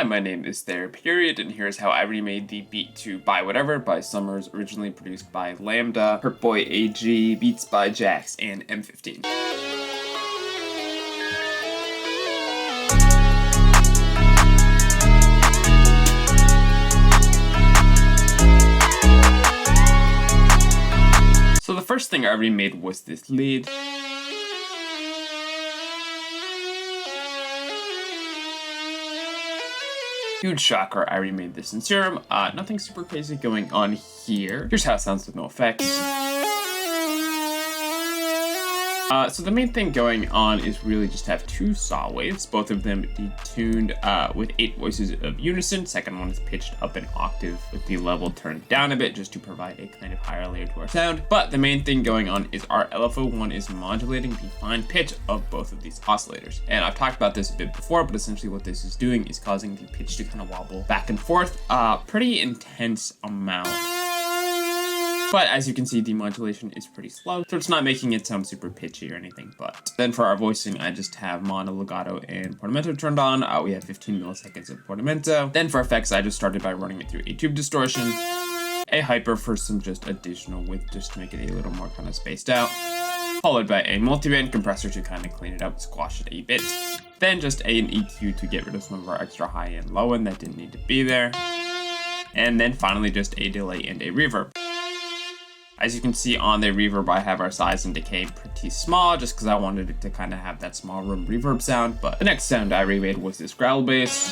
Hi, my name is There, and here's how I remade the beat to Buy Whatever by Summrs, originally produced by Lambda, HurtboyAG, beats by Jaxx, and M15. So the first thing I remade was this lead. Huge shocker, I remade this in Serum. Nothing super crazy going on here. Here's how it sounds with no effects. So the main thing going on is really just have two saw waves, both of them detuned with 8 voices of unison. Second one is pitched up an octave with the level turned down a bit just to provide a kind of higher layer to our sound. But the main thing going on is our LFO1 is modulating the fine pitch of both of these oscillators. And I've talked about this a bit before, but essentially what this is doing is causing the pitch to kind of wobble back and forth, pretty intense amount. But as you can see, the modulation is pretty slow, so it's not making it sound super pitchy or anything. But then for our voicing, I just have mono, legato, and portamento turned on. We have 15 milliseconds of portamento. Then for effects, I just started by running it through a tube distortion, a hyper for some just additional width, just to make it a little more kind of spaced out, followed by a multiband compressor to kind of clean it up, squash it a bit. Then just an EQ to get rid of some of our extra high and low end that didn't need to be there. And then finally just a delay and a reverb. As you can see on the reverb, I have our size and decay pretty small just because I wanted it to kind of have that small room reverb sound. But the next sound I remade was this growl bass.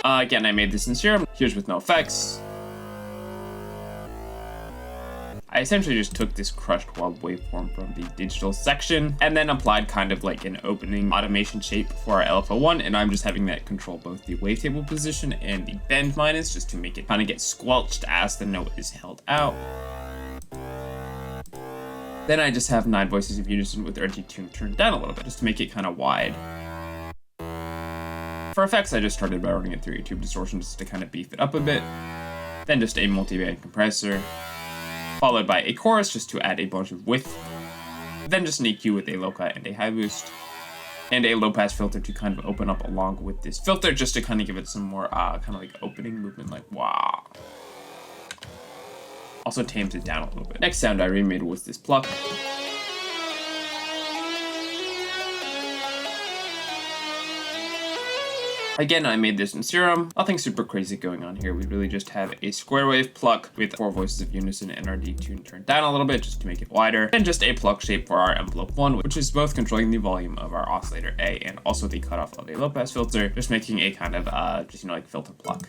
Again, I made this in Serum. Here's with no effects. I essentially just took this crushed wub waveform from the digital section and then applied kind of like an opening automation shape for our LFO1, and I'm just having that control both the wavetable position and the bend minus just to make it kind of get squelched as the note is held out. Then I just have 9 voices of unison with our detune turned down a little bit just to make it kind of wide. For effects, I just started by running it through a tube distortion just to kind of beef it up a bit. Then just a multiband compressor, followed by a chorus just to add a bunch of width, then just an EQ with a low cut and a high boost, and a low pass filter to kind of open up along with this filter just to kind of give it some more kind of like opening movement, like wow. Also tames it down a little bit. Next sound I remade was this pluck. Again, I made this in Serum. Nothing super crazy going on here. We really just have a square wave pluck with 4 voices of unison and our detune turned down a little bit just to make it wider. Then just a pluck shape for our envelope 1, which is both controlling the volume of our oscillator A and also the cutoff of a low pass filter, just making a kind of just, like filter pluck.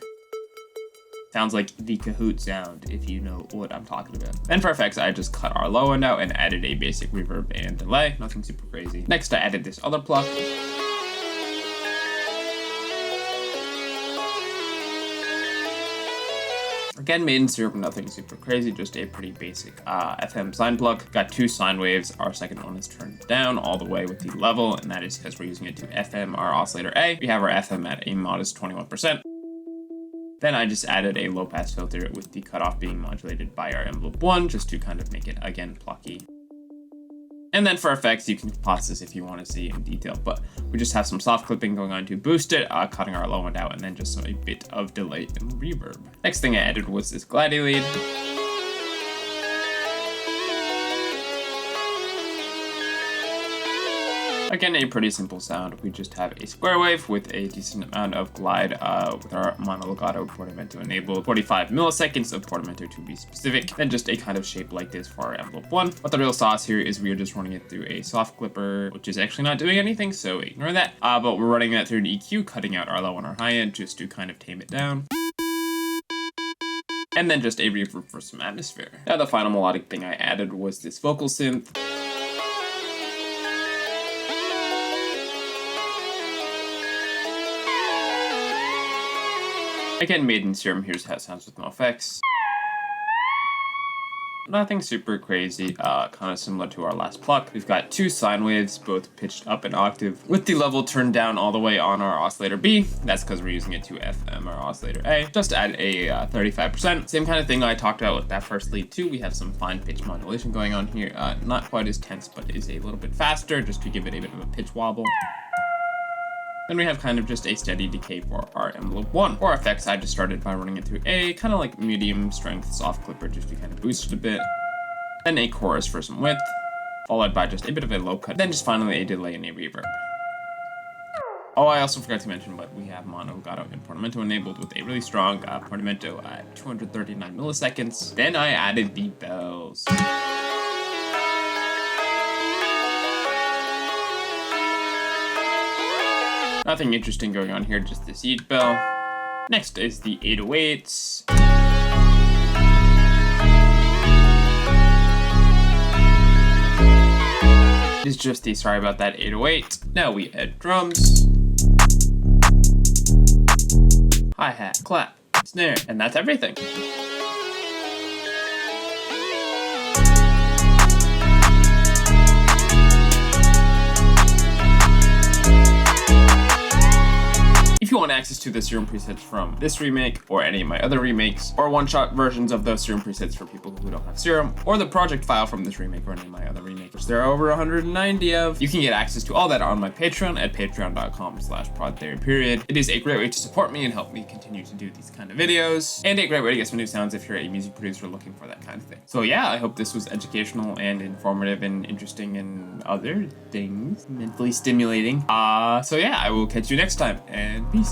Sounds like the Kahoot sound, if you know what I'm talking about. Then for effects, I just cut our low end out and added a basic reverb and delay. Nothing super crazy. Next, I added this other pluck. Again, made in Serum, nothing super crazy, just a pretty basic FM sine pluck. Got 2 sine waves. Our second one is turned down all the way with the level, and that is because we're using it to FM our oscillator A. We have our FM at a modest 21%. Then I just added a low pass filter with the cutoff being modulated by our envelope 1, just to kind of make it, again, plucky. And then for effects, you can pause this if you want to see in detail, but we just have some soft clipping going on to boost it, cutting our low end out, and then just a bit of delay and reverb. Next thing I added was this glidey lead. Again, a pretty simple sound. We just have a square wave with a decent amount of glide with our mono legato portamento enabled, 45 milliseconds of portamento to be specific, then just a kind of shape like this for our envelope 1. But the real sauce here is we are just running it through a soft clipper, which is actually not doing anything, so ignore that. But we're running that through an EQ, cutting out our low and our high end just to kind of tame it down. And then just a reverb for some atmosphere. Now the final melodic thing I added was this vocal synth. Again, made in Serum. Here's how it sounds with no effects. Nothing super crazy, kind of similar to our last pluck. We've got 2 sine waves, both pitched up an octave, with the level turned down all the way on our oscillator B. That's because we're using it to FM our oscillator A. Just add a 35%. Same kind of thing I talked about with that first lead too. We have some fine pitch modulation going on here. Not quite as tense, but is a little bit faster, just to give it a bit of a pitch wobble. Then we have kind of just a steady decay for our envelope 1. For effects, I just started by running it through a kind of like medium strength soft clipper just to kind of boost it a bit. Then a chorus for some width, followed by just a bit of a low cut. Then just finally a delay and a reverb. Oh, I also forgot to mention, but we have mono, legato, and portamento enabled with a really strong portamento at 239 milliseconds. Then I added the bells. Nothing interesting going on here, just the siege bell. Next is the 808s. It's just the, sorry about that, 808. Now we add drums, hi-hat, clap, snare, and that's everything. If you want access to the serum presets from this remake, or any of my other remakes, or one-shot versions of those serum presets for people who don't have serum, or the project file from this remake or any of my other remakes, which there are over 190 of, you can get access to all that on my Patreon at patreon.com/podtheory. It is a great way to support me and help me continue to do these kind of videos, and a great way to get some new sounds if you're a music producer looking for that kind of thing. So yeah, I hope this was educational and informative and interesting and other things, mentally stimulating. So yeah, I will catch you next time, and peace.